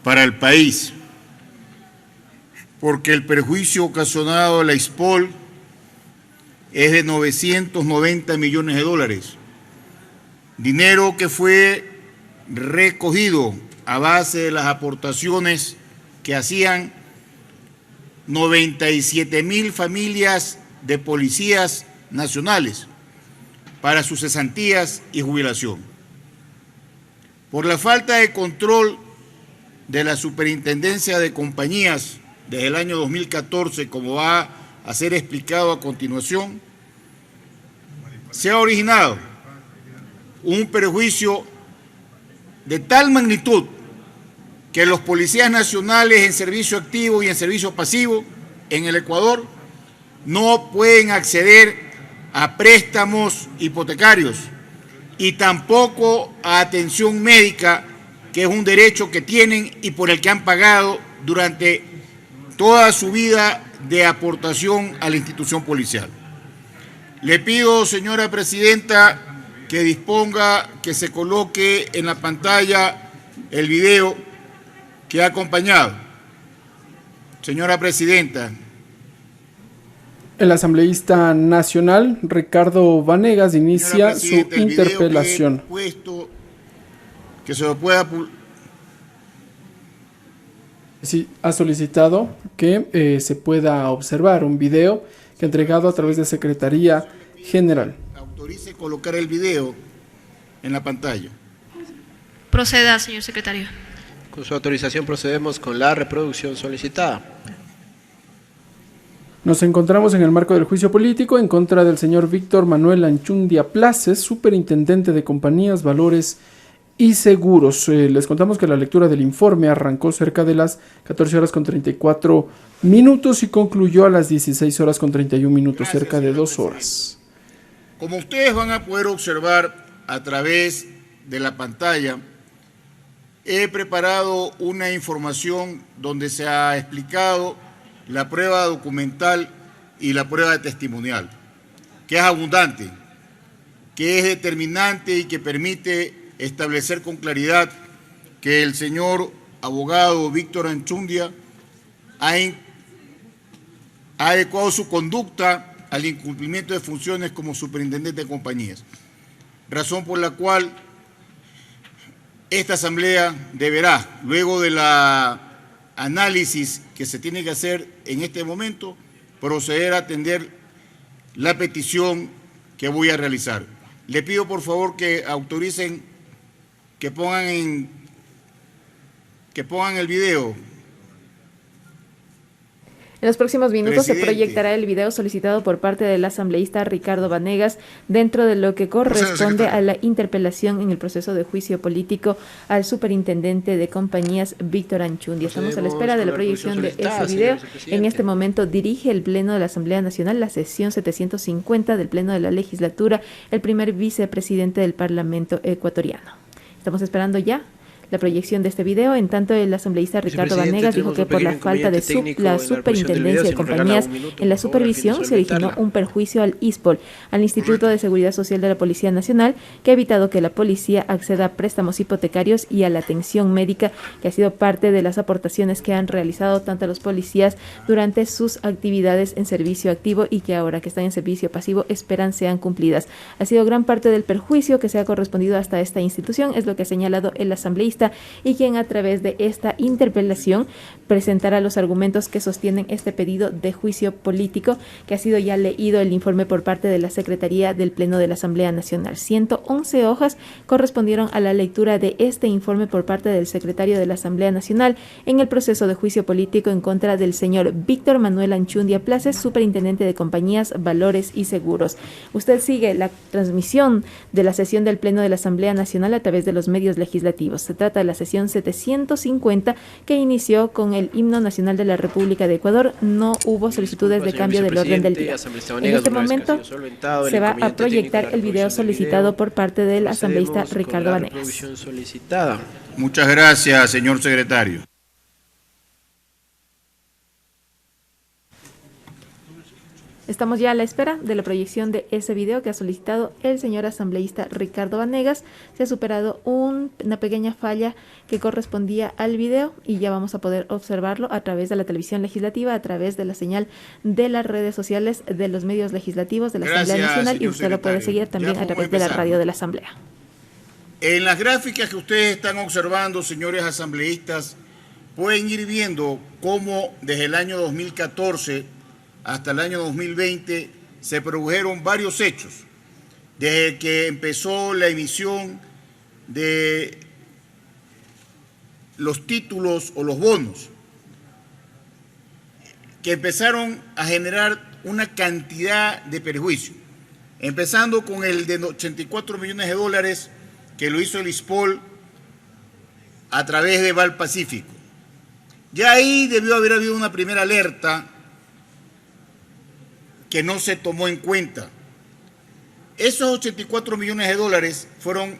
para el país, porque el perjuicio ocasionado a la ISPOL es de 990 millones de dólares, dinero que fue recogido a base de las aportaciones que hacían 97.000 familias de policías nacionales para sus cesantías y jubilación. Por la falta de control de la Superintendencia de Compañías desde el año 2014, como va a ser explicado a continuación, se ha originado un perjuicio de tal magnitud que los policías nacionales en servicio activo y en servicio pasivo en el Ecuador no pueden acceder a préstamos hipotecarios y tampoco a atención médica, que es un derecho que tienen y por el que han pagado durante toda su vida de aportación a la institución policial. Le pido, señora presidenta, que disponga que se coloque en la pantalla el video que ha acompañado. Señora presidenta. El asambleísta nacional Ricardo Vanegas inicia su interpelación. Que se lo pueda... Sí, ha solicitado que se pueda observar un video que ha entregado a través de Secretaría General. Autorice colocar el video en la pantalla. Proceda, señor secretario. Con su autorización procedemos con la reproducción solicitada. Nos encontramos en el marco del juicio político en contra del señor Víctor Manuel Anchundia Places, superintendente de Compañías, Valores y Seguros. Les contamos que la lectura del informe arrancó cerca de las 14 horas con 34 minutos y concluyó a las 16 horas con 31 minutos, cerca de 2 horas. Como ustedes van a poder observar a través de la pantalla, he preparado una información donde se ha explicado la prueba documental y la prueba testimonial, que es abundante, que es determinante y que permite establecer con claridad que el señor abogado Víctor Anchundia ha adecuado su conducta al incumplimiento de funciones como superintendente de compañías, razón por la cual esta asamblea deberá, luego de la análisis que se tiene que hacer en este momento, proceder a atender la petición que voy a realizar. Le pido por favor que autoricen que pongan el video. En los próximos minutos se proyectará el video solicitado por parte del asambleísta Ricardo Vanegas dentro de lo que corresponde a la interpelación en el proceso de juicio político al superintendente de Compañías Víctor Anchundia. Estamos a la espera de la proyección de ese video. En este momento dirige el Pleno de la Asamblea Nacional la sesión 750 del Pleno de la Legislatura, el primer vicepresidente del Parlamento ecuatoriano. Estamos esperando ya la proyección de este video. En tanto, el asambleísta Ricardo Vanegas dijo que por la falta de la superintendencia de compañías en la supervisión se originó un perjuicio al ISPOL, al Instituto de Seguridad Social de la Policía Nacional, que ha evitado que la policía acceda a préstamos hipotecarios y a la atención médica, que ha sido parte de las aportaciones que han realizado tanto los policías durante sus actividades en servicio activo y que ahora que están en servicio pasivo esperan sean cumplidas. Ha sido gran parte del perjuicio que se ha correspondido hasta esta institución, es lo que ha señalado el asambleísta, y quien a través de esta interpelación presentará los argumentos que sostienen este pedido de juicio político, que ha sido ya leído el informe por parte de la Secretaría del Pleno de la Asamblea Nacional. 111 hojas correspondieron a la lectura de este informe por parte del secretario de la Asamblea Nacional en el proceso de juicio político en contra del señor Víctor Manuel Anchundia Places, superintendente de Compañías, Valores y Seguros. Usted sigue la transmisión de la sesión del Pleno de la Asamblea Nacional a través de los medios legislativos. Se trata de la sesión 750 que inició con el himno nacional de la República de Ecuador. No hubo solicitudes de cambio del orden del día. En este momento se va a proyectar el video solicitado por parte del asambleísta Ricardo Vanegas. Muchas gracias, señor secretario. Estamos ya a la espera de la proyección de ese video que ha solicitado el señor asambleísta Ricardo Vanegas. Se ha superado una pequeña falla que correspondía al video y ya vamos a poder observarlo a través de la televisión legislativa, a través de la señal de las redes sociales, de los medios legislativos de la Asamblea Nacional, y usted lo puede seguir también a través de la radio de la Asamblea. En las gráficas que ustedes están observando, señores asambleístas, pueden ir viendo cómo desde el año 2014 hasta el año 2020 se produjeron varios hechos. Desde que empezó la emisión de los títulos o los bonos, que empezaron a generar una cantidad de perjuicios, empezando con el de 84 millones de dólares que lo hizo el ISPOL a través de Val Pacífico. Ya ahí debió haber habido una primera alerta que no se tomó en cuenta. Esos 84 millones de dólares fueron,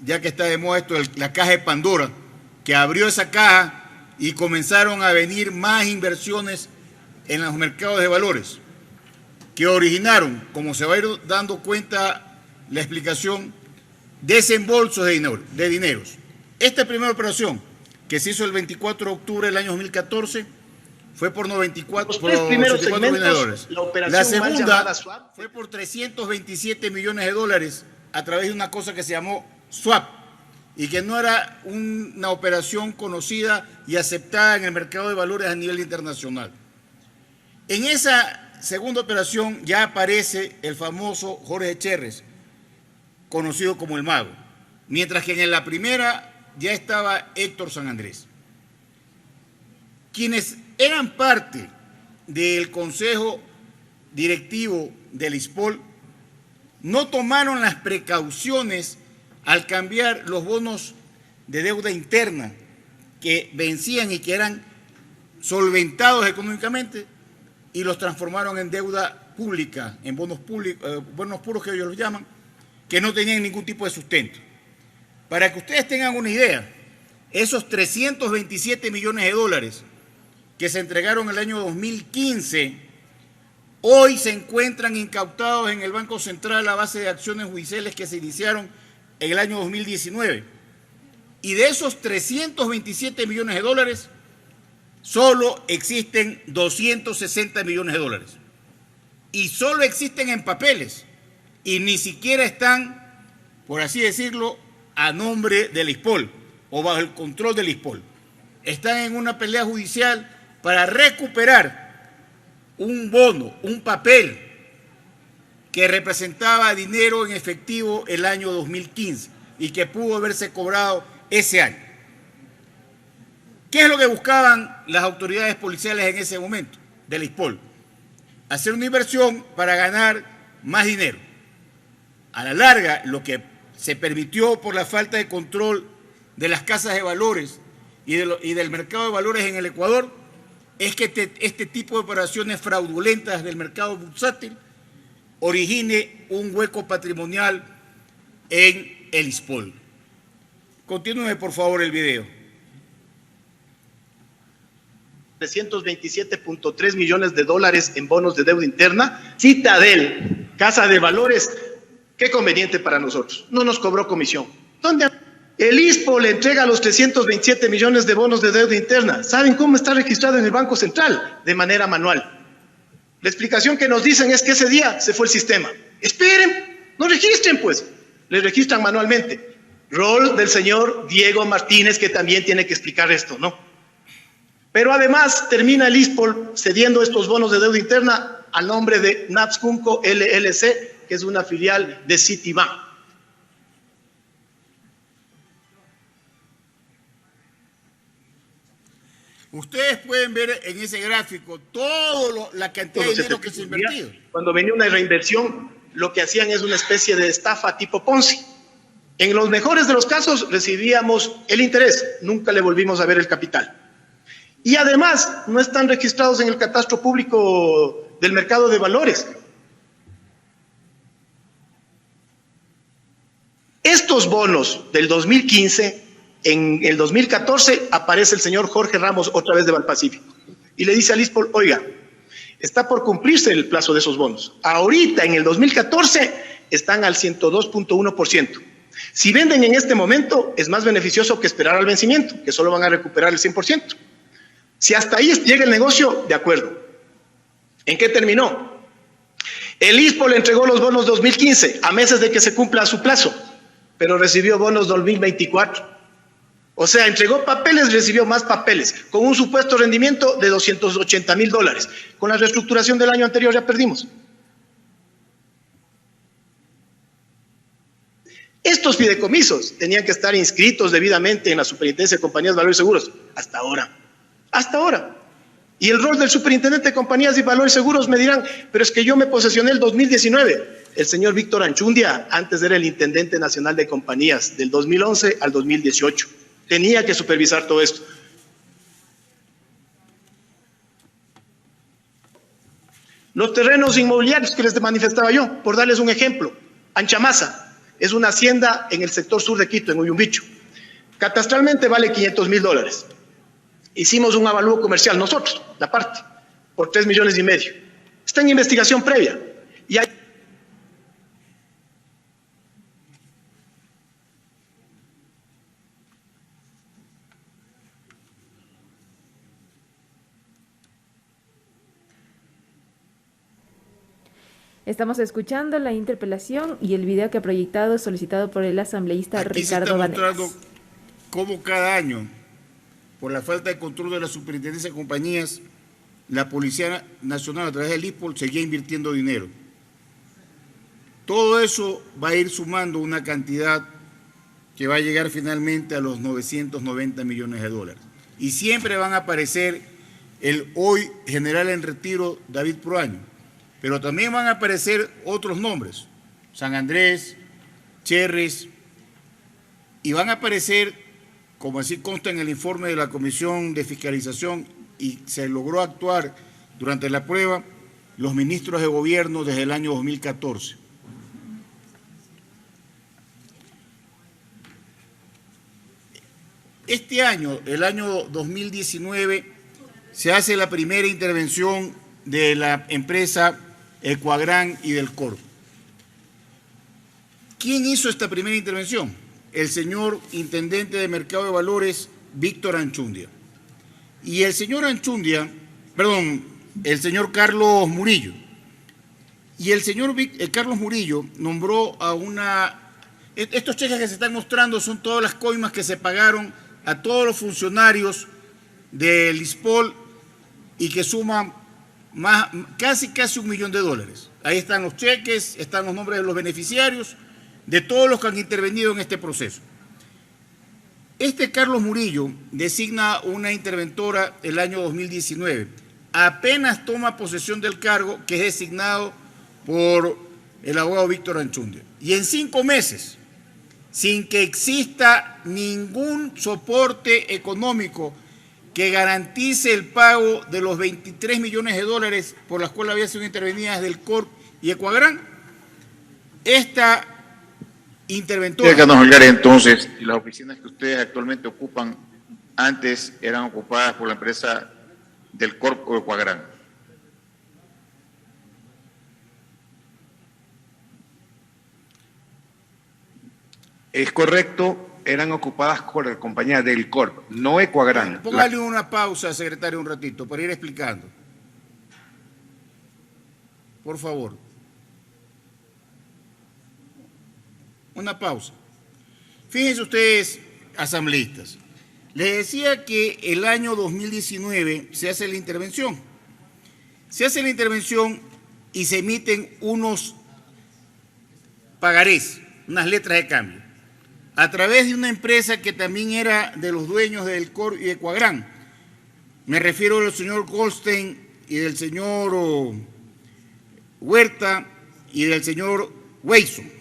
ya que está de moda esto, la caja de Pandora, que abrió esa caja y comenzaron a venir más inversiones en los mercados de valores, que originaron, como se va a ir dando cuenta la explicación, desembolsos de dineros. Esta primera operación, que se hizo el 24 de octubre del año 2014, fue por 94 millones de dólares. La segunda fue por 327 millones de dólares a través de una cosa que se llamó swap y que no era una operación conocida y aceptada en el mercado de valores a nivel internacional. En esa segunda operación ya aparece el famoso Jorge Cherres, conocido como el Mago, mientras que en la primera ya estaba Héctor San Andrés. Quienes eran parte del consejo directivo del ISPOL no tomaron las precauciones al cambiar los bonos de deuda interna que vencían y que eran solventados económicamente y los transformaron en deuda pública, en bonos puros que ellos los llaman, que no tenían ningún tipo de sustento. Para que ustedes tengan una idea, esos 327 millones de dólares que se entregaron en el año 2015, hoy se encuentran incautados en el Banco Central a base de acciones judiciales que se iniciaron en el año 2019. Y de esos 327 millones de dólares, solo existen 260 millones de dólares. Y solo existen en papeles. Y ni siquiera están, por así decirlo, a nombre del ISPOL o bajo el control del ISPOL. Están en una pelea judicial para recuperar un bono, un papel que representaba dinero en efectivo el año 2015 y que pudo haberse cobrado ese año. ¿Qué es lo que buscaban las autoridades policiales en ese momento del ISPOL? Hacer una inversión para ganar más dinero. A la larga, lo que se permitió por la falta de control de las casas de valores y del mercado de valores en el Ecuador es que este tipo de operaciones fraudulentas del mercado bursátil origine un hueco patrimonial en el ISPOL. Continúe, por favor, el video. 327.3 millones de dólares en bonos de deuda interna. Citadel, casa de valores, qué conveniente para nosotros. No nos cobró comisión. ¿Dónde? El ISPO le entrega los 327 millones de bonos de deuda interna. ¿Saben cómo está registrado en el Banco Central? De manera manual. La explicación que nos dicen es que ese día se fue el sistema. Esperen, no registren pues. Le registran manualmente. Rol del señor Diego Martínez, que también tiene que explicar esto, ¿no? Pero además termina el ISPOL cediendo estos bonos de deuda interna al nombre de Napscunco LLC, que es una filial de Citibank. Ustedes pueden ver en ese gráfico toda la cantidad de dinero que se ha invertido. Cuando venía una reinversión, lo que hacían es una especie de estafa tipo Ponzi. En los mejores de los casos recibíamos el interés, nunca le volvimos a ver el capital. Y además no están registrados en el catastro público del mercado de valores. Estos bonos del 2015, en el 2014 aparece el señor Jorge Ramos otra vez de Valpacífico y le dice al ISPOL, oiga, Está por cumplirse el plazo de esos bonos. Ahorita, en el 2014, están al 102.1%. Si venden en este momento, es más beneficioso que esperar al vencimiento, que solo van a recuperar el 100%. Si hasta ahí llega el negocio, de acuerdo. ¿En qué terminó? El ISPO le entregó los bonos 2015, a meses de que se cumpla su plazo, pero recibió bonos 2024. O sea, entregó papeles, recibió más papeles, con un supuesto rendimiento de $280,000. Con la reestructuración del año anterior ya perdimos. Estos fideicomisos tenían que estar inscritos debidamente en la Superintendencia de Compañías, Valores y Seguros. Hasta ahora. Hasta ahora. Y el rol del Superintendente de Compañías y Valores y Seguros, me dirán, pero es que yo me posesioné el 2019. El señor Víctor Anchundia antes era el Intendente Nacional de Compañías, del 2011 al 2018. Tenía que supervisar todo esto. Los terrenos inmobiliarios que les manifestaba yo, por darles un ejemplo. Anchamasa es una hacienda en el sector sur de Quito, en Uyumbicho. Catastralmente vale $500,000. Hicimos un avalúo comercial nosotros, la parte, por 3,5 millones. Está en investigación previa. Y hay... Estamos escuchando la interpelación y el video que ha proyectado solicitado por el asambleísta Ricardo Vanegas. Aquí se está mostrando cómo cada año, por la falta de control de la Superintendencia de Compañías, la Policía Nacional a través del ISPOL seguía invirtiendo dinero. Todo eso va a ir sumando una cantidad que va a llegar finalmente a los $990 millones. Y siempre van a aparecer el hoy general en retiro David Proaño, pero también van a aparecer otros nombres, San Andrés, Cherres, y van a aparecer, como así consta en el informe de la Comisión de Fiscalización y se logró actuar durante la prueba, los ministros de gobierno desde el año 2014. Este año, el año 2019, se hace la primera intervención de la empresa Ecuagran y del Corp. ¿Quién hizo esta primera intervención? El señor Intendente de Mercado de Valores, Víctor Anchundia. Y el señor el señor Carlos Murillo. Y el señor Carlos Murillo nombró a una... Estos cheques que se están mostrando son todas las coimas que se pagaron a todos los funcionarios del ISPOL y que suman casi $1 millón. Ahí están los cheques, están los nombres de los beneficiarios, de todos los que han intervenido en este proceso. Este Carlos Murillo designa una interventora el año 2019. Apenas toma posesión del cargo que es designado por el abogado Víctor Anchundia. Y en 5 meses, sin que exista ningún soporte económico que garantice el pago de los $23 millones por las cuales había sido intervenidas del Corp y Ecuagran, esta interventora... Díganos, Olgar, entonces, las oficinas que ustedes actualmente ocupan, antes eran ocupadas por la empresa del Corp o Ecuagran. Es correcto, eran ocupadas por la compañía del Corp, no Ecuagran. Póngale una pausa, secretario, un ratito, para ir explicando. Por favor. Una pausa. Fíjense ustedes, asambleístas. Les decía que el año 2019 se hace la intervención. Se hace la intervención y se emiten unos pagarés, unas letras de cambio, a través de una empresa que también era de los dueños del Corp y Ecuagran. Me refiero al señor Goldstein y del señor Huerta y del señor Weison.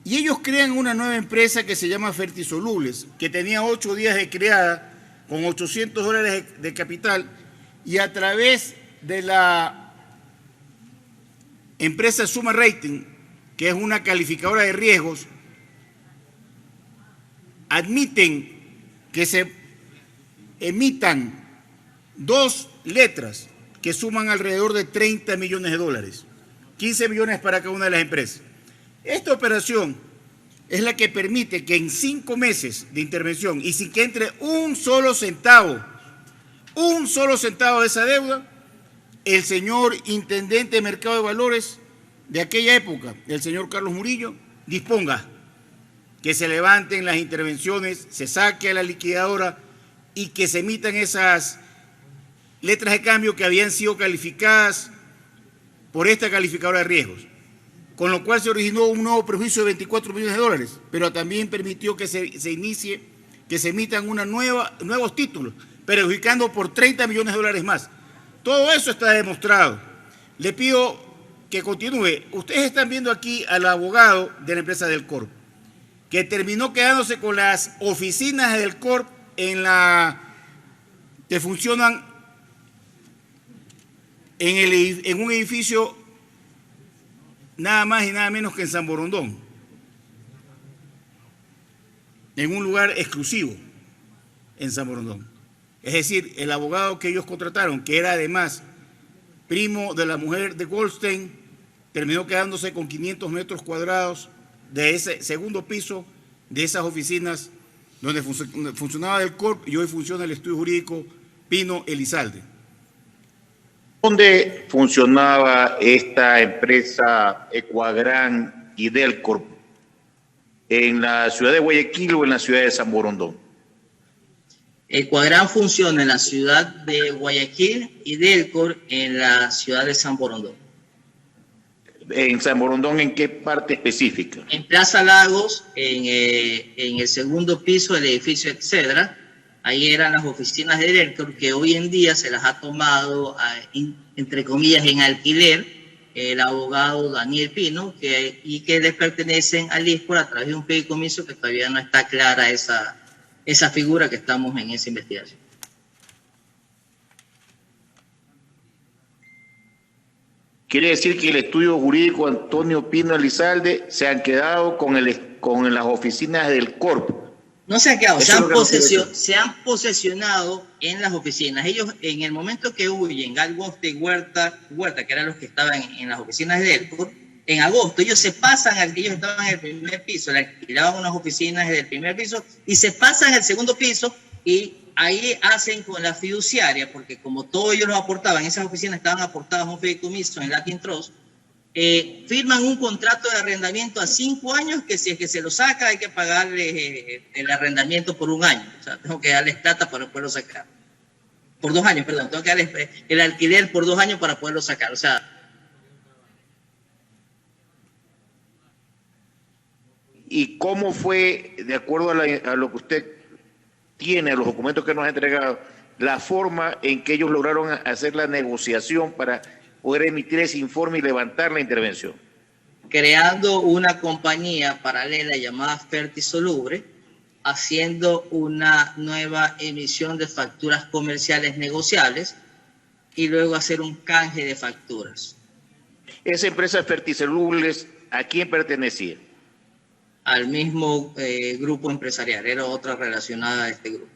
Y ellos crean una nueva empresa que se llama Fertisolubles, que tenía 8 días de creada, con $800 de capital, y a través de la empresa Suma Rating, que es una calificadora de riesgos, admiten que se emitan 2 letras que suman alrededor de 30 millones de dólares, 15 millones para cada una de las empresas. Esta operación es la que permite que en 5 meses de intervención y sin que entre un solo centavo de esa deuda, el señor intendente de Mercado de Valores de aquella época, el señor Carlos Murillo, disponga que se levanten las intervenciones, se saque a la liquidadora y que se emitan esas letras de cambio que habían sido calificadas por esta calificadora de riesgos, con lo cual se originó un nuevo perjuicio de 24 millones de dólares, pero también permitió que se emitan nuevos títulos, perjudicando por 30 millones de dólares más. Todo eso está demostrado. Le pido que continúe. Ustedes están viendo aquí al abogado de la empresa del Corp, que terminó quedándose con las oficinas del Corp que funcionan en un edificio nada más y nada menos que en San Borondón, en un lugar exclusivo en San Borondón. Es decir, el abogado que ellos contrataron, que era además primo de la mujer de Goldstein, terminó quedándose con 500 metros cuadrados de ese segundo piso de esas oficinas donde funcionaba el Corp y hoy funciona el estudio jurídico Pino Elizalde. ¿Dónde funcionaba esta empresa Ecuagran y Delcorp? ¿En la ciudad de Guayaquil o en la ciudad de San Borondón? Ecuagran funciona en la ciudad de Guayaquil y Delcorp en la ciudad de San Borondón. ¿En San Borondón en qué parte específica? En Plaza Lagos, en el segundo piso del edificio Etcétera. Ahí eran las oficinas de Delcorp, que hoy en día se las ha tomado, entre comillas, en alquiler el abogado Daniel Pino, y que le pertenecen al ISPOR a través de un fideicomiso que todavía no está clara esa figura, que estamos en esa investigación. Quiere decir que el estudio jurídico Antonio Pino Elizalde se han quedado con las oficinas del Corp. No se han quedado, se han posesionado en las oficinas. Ellos, en el momento que huyen, Gal Goste y Huerta, que eran los que estaban en las oficinas de Delcorp, en agosto ellos estaban en el primer piso, le alquilaban unas oficinas desde el primer piso y se pasan al segundo piso, y ahí hacen con la fiduciaria, porque como todos ellos lo aportaban, esas oficinas estaban aportadas a un fideicomiso en Latin Trust, firman un contrato de arrendamiento a 5 años, que si es que se lo saca hay que pagarle el arrendamiento por 1 año. O sea, tengo que darles plata para poderlo sacar. Por 2 años, perdón. Tengo que darles el alquiler por 2 años para poderlo sacar. O sea, ¿y cómo fue, de acuerdo a lo que usted tiene, a los documentos que nos ha entregado, la forma en que ellos lograron hacer la negociación para poder emitir ese informe y levantar la intervención? Creando una compañía paralela llamada Fertisolubre, haciendo una nueva emisión de facturas comerciales negociables y luego hacer un canje de facturas. ¿Esa empresa Fertisolubles a quién pertenecía? Al mismo grupo empresarial, era otra relacionada a este grupo.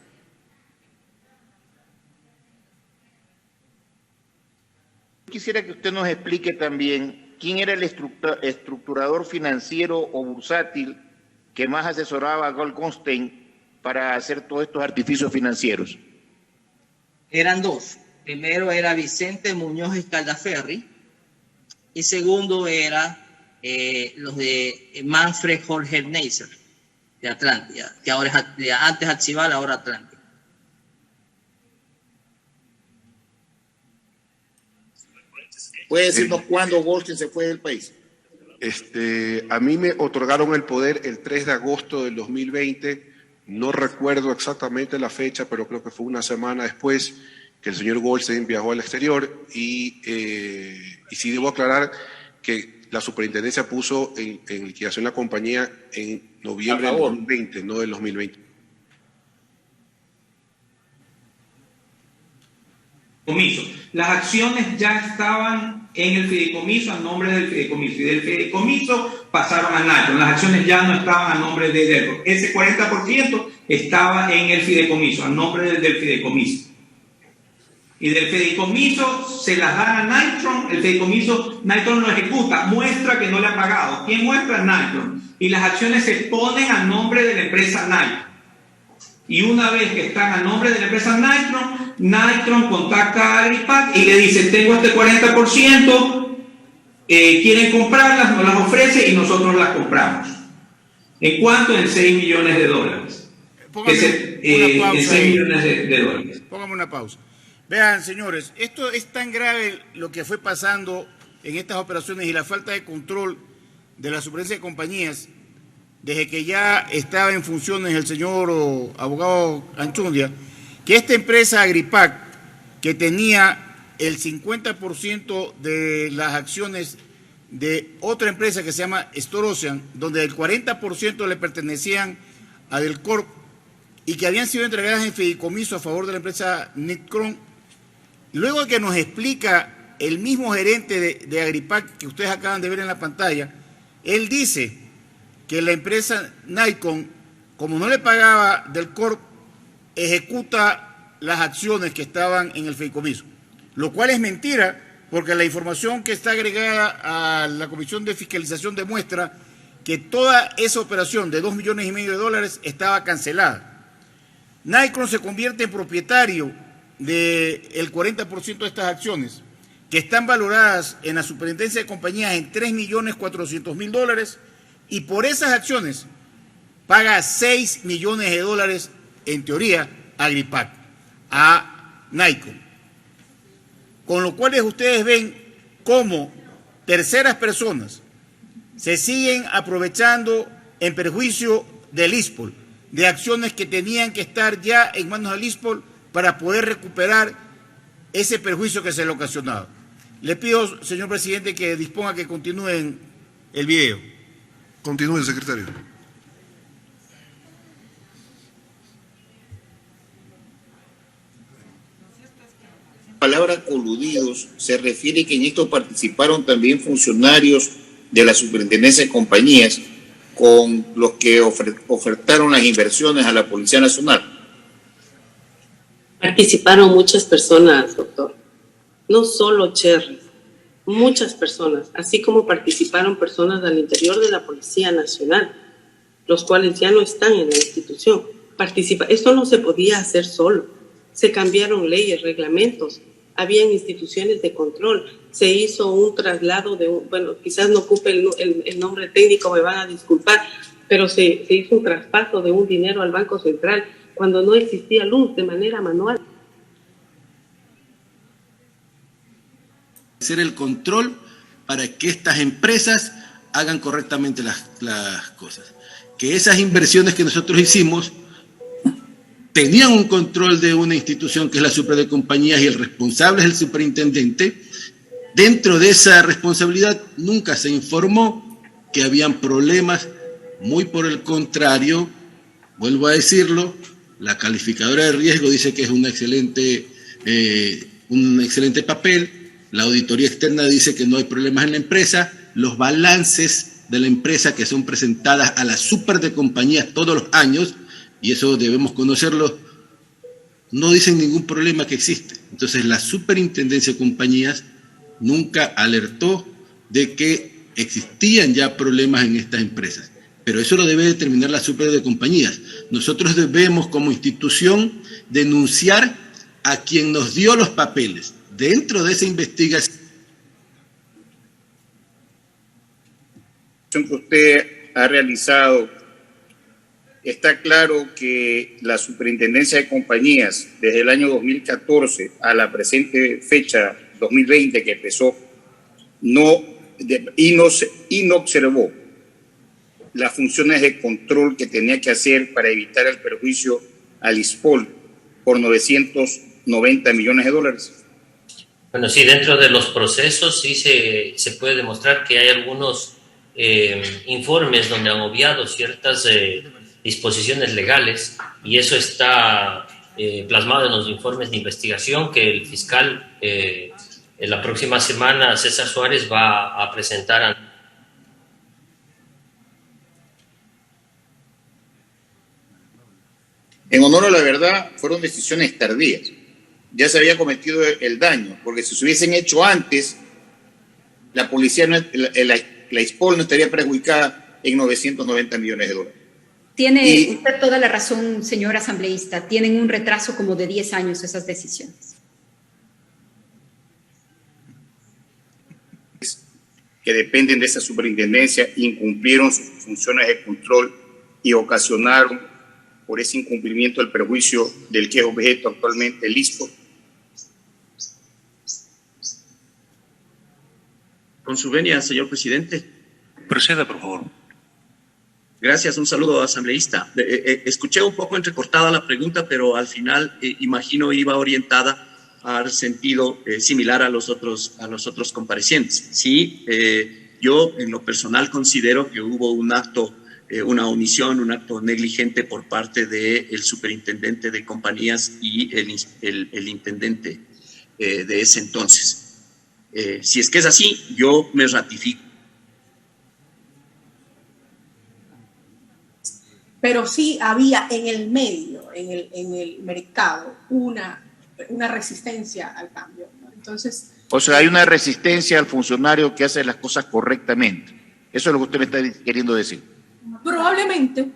Quisiera que usted nos explique también quién era el estructurador financiero o bursátil que más asesoraba a Goldstein para hacer todos estos artificios financieros. Eran 2. Primero era Vicente Muñoz Escaldaferri y segundo era los de Manfred Jorge Neisser de Atlántida, que ahora es antes Achival, ahora Atlántida. ¿Puede decirnos cuándo Goldstein se fue del país? A mí me otorgaron el poder el 3 de agosto del 2020. No recuerdo exactamente la fecha, pero creo que fue una semana después que el señor Goldstein viajó al exterior. Y sí debo aclarar que la superintendencia puso en liquidación la compañía en noviembre del 2020, no del 2020. Las acciones ya estaban en el fideicomiso, a nombre del fideicomiso, y del fideicomiso pasaron a Nacho. Las acciones ya no estaban a nombre de Delcorp. Ese 40% estaba en el fideicomiso, a nombre del fideicomiso. y del fideicomiso se las dan a Nitron, el fideicomiso, Nitron lo ejecuta, muestra que no le ha pagado. ¿Quién muestra? Nitron. Y las acciones se ponen a nombre de la empresa Nitron. Y una vez que están a nombre de la empresa Nitron, Nitron contacta a Agripac y le dice, tengo este 40%, quieren comprarlas, nos las ofrece y nosotros las compramos. ¿En cuánto? En 6 millones de dólares. Póngame una pausa. En 6 millones de dólares. Póngame una pausa. Vean, señores, esto es tan grave lo que fue pasando en estas operaciones y la falta de control de la Superintendencia de Compañías desde que ya estaba en funciones el señor abogado Anchundia, que esta empresa Agripac, que tenía el 50% de las acciones de otra empresa que se llama Store Ocean, donde el 40% le pertenecían a Delcorp y que habían sido entregadas en fideicomiso a favor de la empresa Nitron. Luego de que nos explica el mismo gerente de Agripac que ustedes acaban de ver en la pantalla, él dice que la empresa Nitron, como no le pagaba Delcorp, ejecuta las acciones que estaban en el fideicomiso, lo cual es mentira, porque la información que está agregada a la Comisión de Fiscalización demuestra que toda esa operación de $2,5 millones estaba cancelada. Nitron se convierte en propietario del 40% de estas acciones, que están valoradas en la Superintendencia de Compañías en $3,400,000, y por esas acciones paga $6 millones, en teoría, a Agripac, a Nitron. Con lo cual ustedes ven cómo terceras personas se siguen aprovechando en perjuicio del ISPOL, de acciones que tenían que estar ya en manos del ISPOL para poder recuperar ese perjuicio que se le ocasionaba. Le pido, señor presidente, que disponga que continúen el video. Continúe, secretario. La palabra coludidos se refiere que en esto participaron también funcionarios de la Superintendencia de Compañías con los que ofertaron las inversiones a la Policía Nacional. Participaron muchas personas, doctor, no solo Cherry, muchas personas, así como participaron personas al interior de la Policía Nacional, los cuales ya no están en la institución. Esto no se podía hacer solo, se cambiaron leyes, reglamentos, habían instituciones de control, se hizo un traslado de bueno, quizás no ocupe el nombre técnico, me van a disculpar, pero se hizo un traspaso de un dinero al Banco Central cuando no existía luz, de manera manual. Hacer el control para que estas empresas hagan correctamente las cosas. Que esas inversiones que nosotros hicimos tenían un control de una institución que es la Superintendencia de Compañías y el responsable es el superintendente. Dentro de esa responsabilidad nunca se informó que habían problemas, muy por el contrario, vuelvo a decirlo, la calificadora de riesgo dice que es un excelente papel, la auditoría externa dice que no hay problemas en la empresa, los balances de la empresa que son presentadas a la Superintendencia de Compañías todos los años, y eso debemos conocerlo, no dicen ningún problema que existe. Entonces la Superintendencia de Compañías nunca alertó de que existían ya problemas en estas empresas. Pero eso lo debe determinar la Superintendencia de Compañías. Nosotros debemos como institución denunciar a quien nos dio los papeles. Dentro de esa investigación que usted ha realizado, está claro que la Superintendencia de Compañías, desde el año 2014 a la presente fecha, 2020, que empezó, no observó las funciones de control que tenía que hacer para evitar el perjuicio al ISPOL por $990 millones. Bueno, sí, dentro de los procesos sí se puede demostrar que hay algunos informes donde han obviado ciertas disposiciones legales, y eso está plasmado en los informes de investigación que el fiscal en la próxima semana, César Suárez, va a presentar. En honor a la verdad, fueron decisiones tardías. ya se había cometido el daño, porque si se hubiesen hecho antes, la policía, la ISPOL no estaría perjudicada en 990 millones de dólares. Tiene usted toda la razón, señor asambleísta. Tienen un retraso como de 10 años esas decisiones. Que dependen de esa superintendencia incumplieron sus funciones de control y ocasionaron por ese incumplimiento el perjuicio del que es objeto actualmente el ISPOL. Con su venia, señor presidente. Proceda, por favor. Gracias, un saludo, asambleísta. Escuché un poco entrecortada la pregunta, pero al final imagino iba orientada al sentido similar a los otros comparecientes. Sí, yo en lo personal considero que hubo un acto, una omisión, un acto negligente por parte del superintendente de compañías y el intendente de ese entonces. Si es que es así, yo me ratifico. Pero sí había en el medio, en el mercado, una resistencia al cambio, ¿no? Entonces, o sea, hay una resistencia al funcionario que hace las cosas correctamente. Eso es lo que usted me está queriendo decir. probablemente.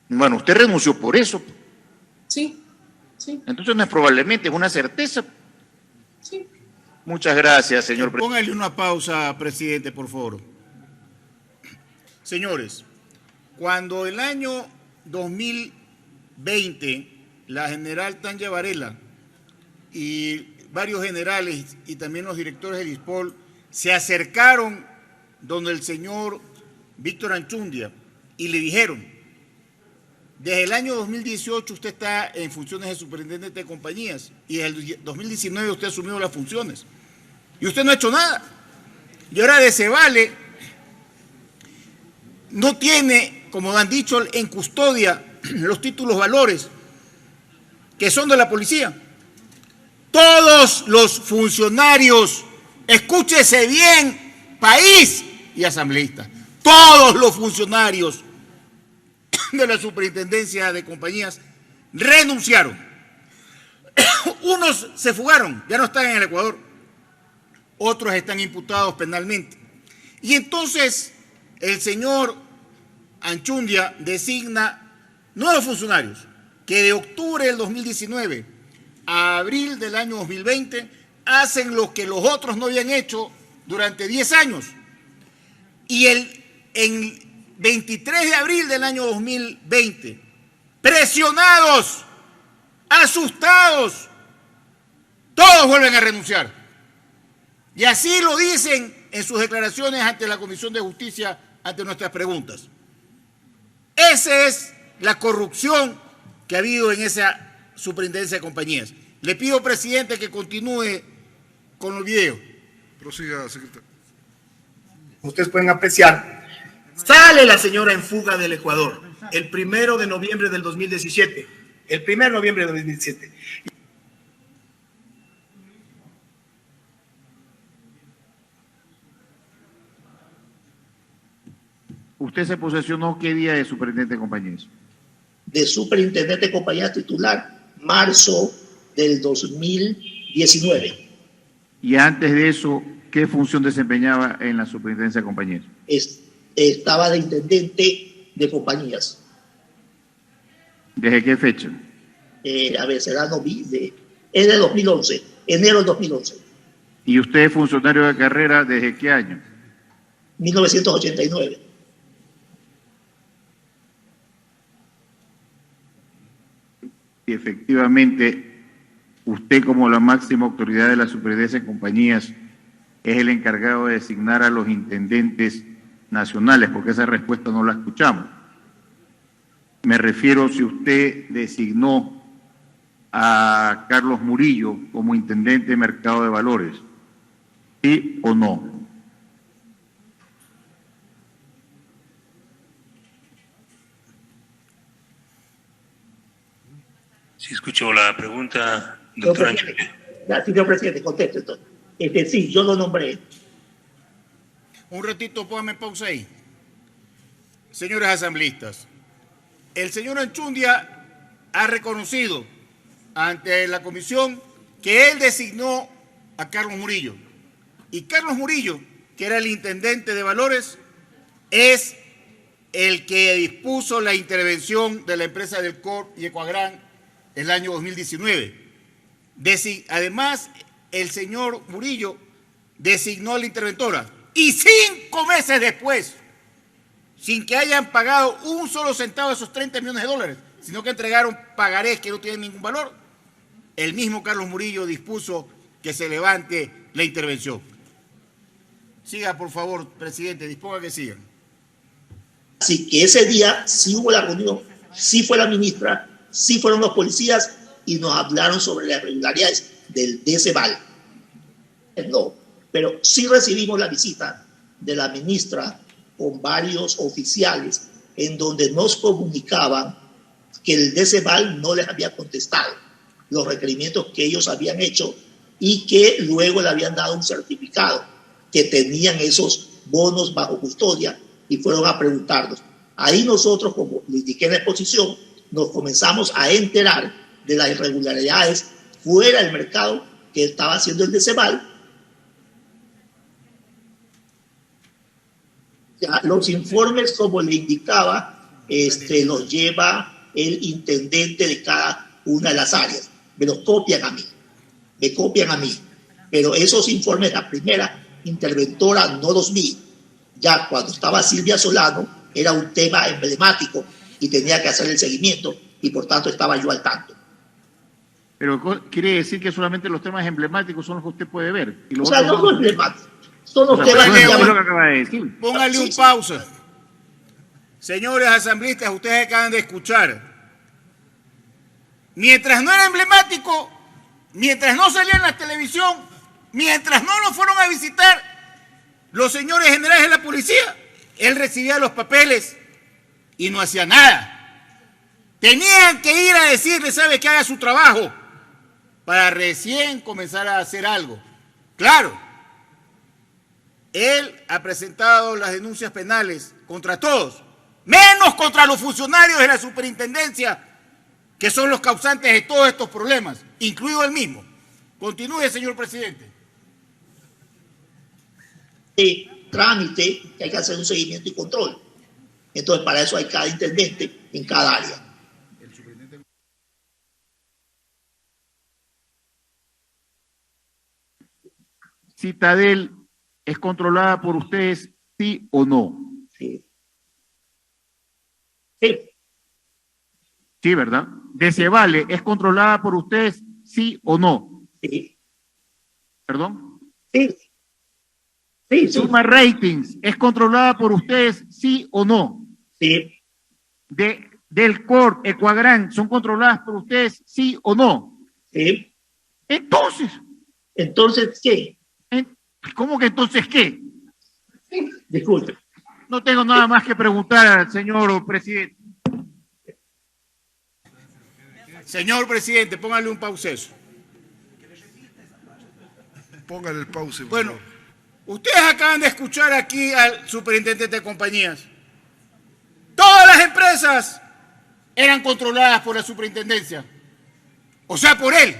Bueno, usted renunció por eso. Sí. Entonces no es probablemente, es una certeza. Sí. Muchas gracias, señor presidente. Póngale una pausa, presidente, por favor. Señores, cuando el año 2020 la general Tanya Varela y varios generales y también los directores del ISPOL se acercaron donde el señor Víctor Anchundia y le dijeron: desde el año 2018 usted está en funciones de superintendente de compañías y desde el 2019 usted asumió las funciones y usted no ha hecho nada. Y ahora de se vale, no tiene, como han dicho, en custodia los títulos valores que son de la policía. Todos los funcionarios, escúchese bien, país y asambleístas, todos los funcionarios de la superintendencia de compañías renunciaron. Unos se fugaron, ya no están en el Ecuador, otros están imputados penalmente. Y entonces el señor Anchundia designa nuevos funcionarios que de octubre del 2019 a abril del año 2020 hacen lo que los otros no habían hecho durante 10 años. Y en 23 de abril del año 2020, presionados, asustados, todos vuelven a renunciar. Y así lo dicen en sus declaraciones ante la Comisión de Justicia, ante nuestras preguntas. Esa es la corrupción que ha habido en esa superintendencia de compañías. Le pido, presidente, que continúe con el video. Prosiga, secretario. Ustedes pueden apreciar. Sale la señora en fuga del Ecuador el 1 de noviembre del 2017. El 1 de noviembre del 2017. ¿Usted se posesionó qué día de superintendente de compañías? De superintendente de compañías titular, marzo del 2019. Y antes de eso, ¿qué función desempeñaba en la superintendencia de compañías? Estaba de intendente de compañías. ¿Desde qué fecha? A ver, será noviembre. Es de 2011, enero del 2011. ¿Y usted es funcionario de carrera desde qué año? 1989. Y efectivamente, usted como la máxima autoridad de la superintendencia de compañías es el encargado de designar a los intendentes nacionales, porque esa respuesta no la escuchamos. Me refiero si usted designó a Carlos Murillo como intendente de mercado de valores, ¿sí o no? Sí, escucho la pregunta, doctor Anchundia. Señor presidente, contesto entonces. Sí, yo lo nombré. Un ratito, póngame pausa ahí. Señores asambleístas, el señor Anchundia ha reconocido ante la comisión que él designó a Carlos Murillo. Y Carlos Murillo, que era el intendente de Valores, es el que dispuso la intervención de la empresa del Corp y Ecuagran en el año 2019. Además, el señor Murillo designó a la interventora y 5 meses después, sin que hayan pagado un solo centavo de esos 30 millones de dólares, sino que entregaron pagarés que no tienen ningún valor, el mismo Carlos Murillo dispuso que se levante la intervención. Siga, por favor, presidente, disponga que sigan. Así que ese día sí hubo la reunión, sí fue la ministra, sí fueron los policías y nos hablaron sobre las irregularidades del DECEVAL. No, pero sí recibimos la visita de la ministra con varios oficiales en donde nos comunicaban que el DECEVAL no les había contestado los requerimientos que ellos habían hecho y que luego le habían dado un certificado que tenían esos bonos bajo custodia y fueron a preguntarnos. Ahí nosotros, como le indiqué en la exposición, nos comenzamos a enterar de las irregularidades fuera del mercado que estaba haciendo el DECEVAL. Ya, los informes, como le indicaba, los lleva el intendente de cada una de las áreas. Me los copian a mí, pero esos informes, la primera interventora no los vi. Ya cuando estaba Silvia Solano, era un tema emblemático y tenía que hacer el seguimiento y por tanto estaba yo al tanto. Pero quiere decir que solamente los temas emblemáticos son los que usted puede ver. Y los no son emblemáticos. Son los temas que acaba de decir. Póngale un pausa. Señores asambleístas, ustedes acaban de escuchar. Mientras no era emblemático, mientras no salía en la televisión, mientras no lo fueron a visitar los señores generales de la policía, él recibía los papeles y no hacía nada. Tenían que ir a decirle, ¿sabe qué? Haga su trabajo para recién comenzar a hacer algo. Claro, él ha presentado las denuncias penales contra todos, menos contra los funcionarios de la superintendencia, que son los causantes de todos estos problemas, incluido él mismo. Continúe, señor presidente. Trámite que hay que hacer un seguimiento y control. Entonces, para eso hay cada intendente en cada área. Citadel es controlada por ustedes, ¿sí o no? Sí. Sí, ¿verdad? DECEVAL es controlada por ustedes, ¿sí o no? Sí. ¿Perdón? Sí. Suma Ratings es controlada por ustedes, ¿sí o no? Sí. Del Corp, Ecuagran, ¿son controladas por ustedes, sí o no? Sí. Entonces, ¿qué? ¿Cómo que entonces qué? Disculpe. No tengo nada más que preguntar al señor presidente. Señor presidente, póngale un pauseso. Póngale el pause. Bueno, ustedes acaban de escuchar aquí al superintendente de compañías. Todas las empresas eran controladas por la superintendencia. O sea, por él.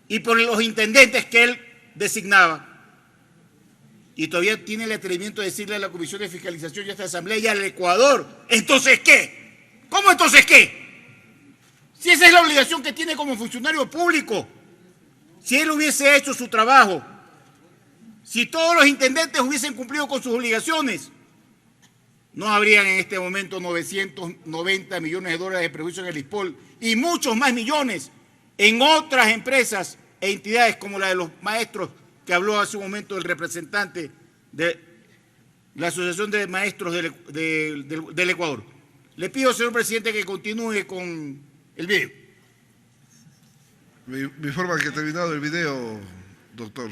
Y por los intendentes que él designaba. Y todavía tiene el atrevimiento de decirle a la Comisión de Fiscalización y a esta Asamblea y al Ecuador, ¿entonces qué? ¿Cómo entonces qué? Si esa es la obligación que tiene como funcionario público, si él hubiese hecho su trabajo, si todos los intendentes hubiesen cumplido con sus obligaciones, no habrían en este momento 990 millones de dólares de prejuicio en el ISPOL y muchos más millones en otras empresas e entidades como la de los maestros que habló hace un momento el representante de la Asociación de Maestros del Ecuador. Le pido, señor presidente, que continúe con el video. Me informa que ha terminado el video, doctor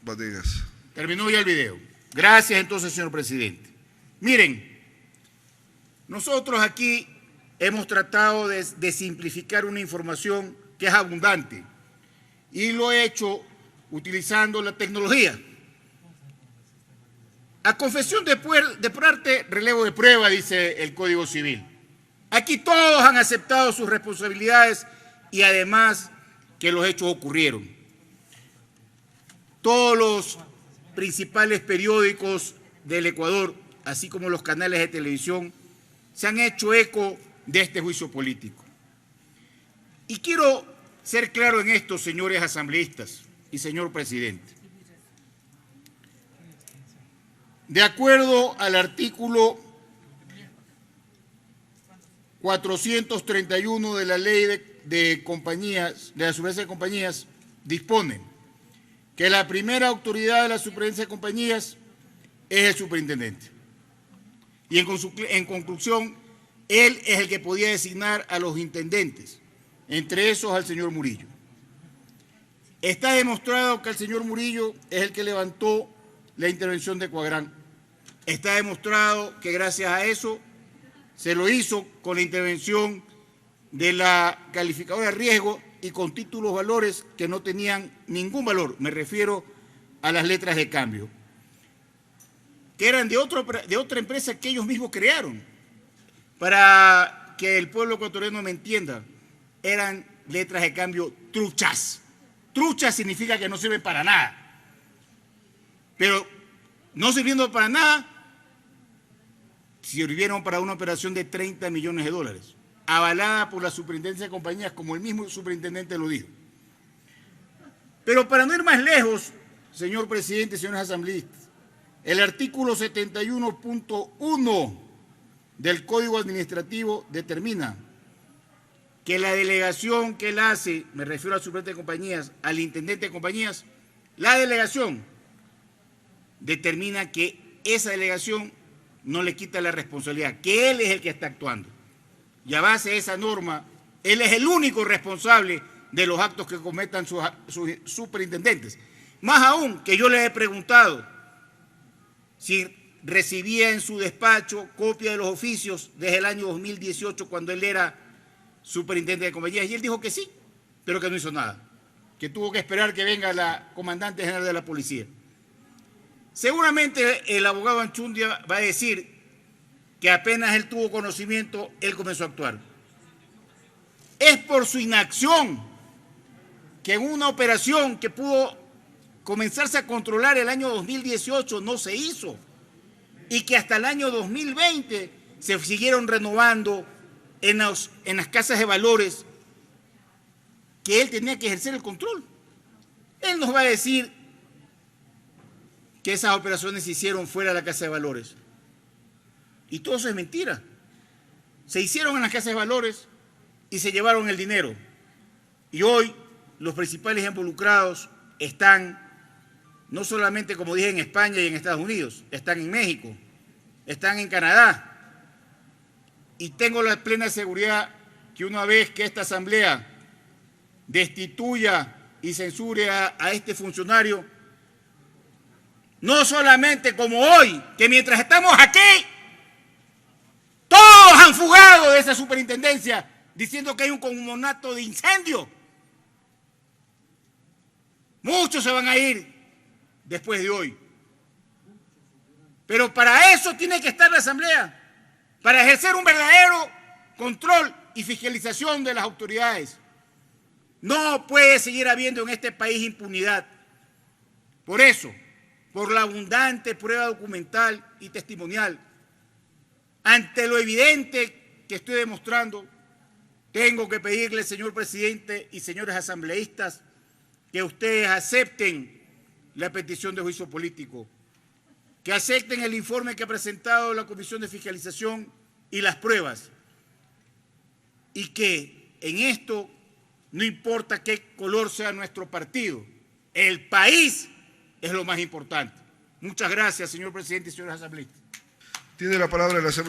Vanegas. Terminó ya el video. Gracias, entonces, señor presidente. Miren, nosotros aquí hemos tratado de simplificar una información que es abundante y lo he hecho utilizando la tecnología. A confesión de parte, relevo de prueba, dice el Código Civil. Aquí todos han aceptado sus responsabilidades y además que los hechos ocurrieron. Todos los principales periódicos del Ecuador, así como los canales de televisión, se han hecho eco de este juicio político. Y quiero ser claro en esto, señores asambleístas y señor presidente. De acuerdo al artículo 431 de la Ley de Compañías, de la Superintendencia de Compañías, dispone que la primera autoridad de la Superintendencia de Compañías es el superintendente. Y en conclusión, él es el que podía designar a los intendentes, entre esos al señor Murillo. Está demostrado que el señor Murillo es el que levantó la intervención de Coagrán. Está demostrado que gracias a eso se lo hizo con la intervención de la calificadora de riesgo y con títulos valores que no tenían ningún valor. Me refiero a las letras de cambio, que eran de otra empresa que ellos mismos crearon. Para que el pueblo ecuatoriano me entienda, eran letras de cambio truchas. Truchas significa que no sirven para nada. Pero no sirviendo para nada, sirvieron para una operación de 30 millones de dólares, avalada por la Superintendencia de Compañías, como el mismo superintendente lo dijo. Pero para no ir más lejos, señor presidente, señores asambleístas, el artículo 71.1 del Código Administrativo determina que la delegación que él hace, me refiero al superintendente de Compañías, al intendente de Compañías, la delegación determina que esa delegación no le quita la responsabilidad, que él es el que está actuando. Y a base de esa norma, él es el único responsable de los actos que cometan sus superintendentes. Más aún, que yo le he preguntado si recibía en su despacho copia de los oficios desde el año 2018, cuando él era superintendente de Compañías, y él dijo que sí, pero que no hizo nada, que tuvo que esperar que venga la comandante general de la policía. Seguramente el abogado Anchundia va a decir que apenas él tuvo conocimiento, él comenzó a actuar. Es por su inacción que en una operación que pudo comenzarse a controlar el año 2018 no se hizo, y que hasta el año 2020 se siguieron renovando en las casas de valores que él tenía que ejercer el control. Él nos va a decir que esas operaciones se hicieron fuera de la casa de valores. Y todo eso es mentira. Se hicieron en las casas de valores y se llevaron el dinero. Y hoy los principales involucrados están, no solamente, como dije, en España y en Estados Unidos, están en México, están en Canadá. Y tengo la plena seguridad que una vez que esta asamblea destituya y censure a este funcionario, no solamente como hoy, que mientras estamos aquí, todos han fugado de esa superintendencia diciendo que hay un comunato de incendio. Muchos se van a ir después de hoy. Pero para eso tiene que estar la asamblea, para ejercer un verdadero control y fiscalización de las autoridades. No puede seguir habiendo en este país impunidad. Por eso, por la abundante prueba documental y testimonial, ante lo evidente que estoy demostrando, tengo que pedirle, señor presidente y señores asambleístas, que ustedes acepten la petición de juicio político, que acepten el informe que ha presentado la Comisión de Fiscalización y las pruebas, y que en esto no importa qué color sea nuestro partido, el país es lo más importante. Muchas gracias, señor presidente y señores asambleístas. Tiene la palabra el asambleísta.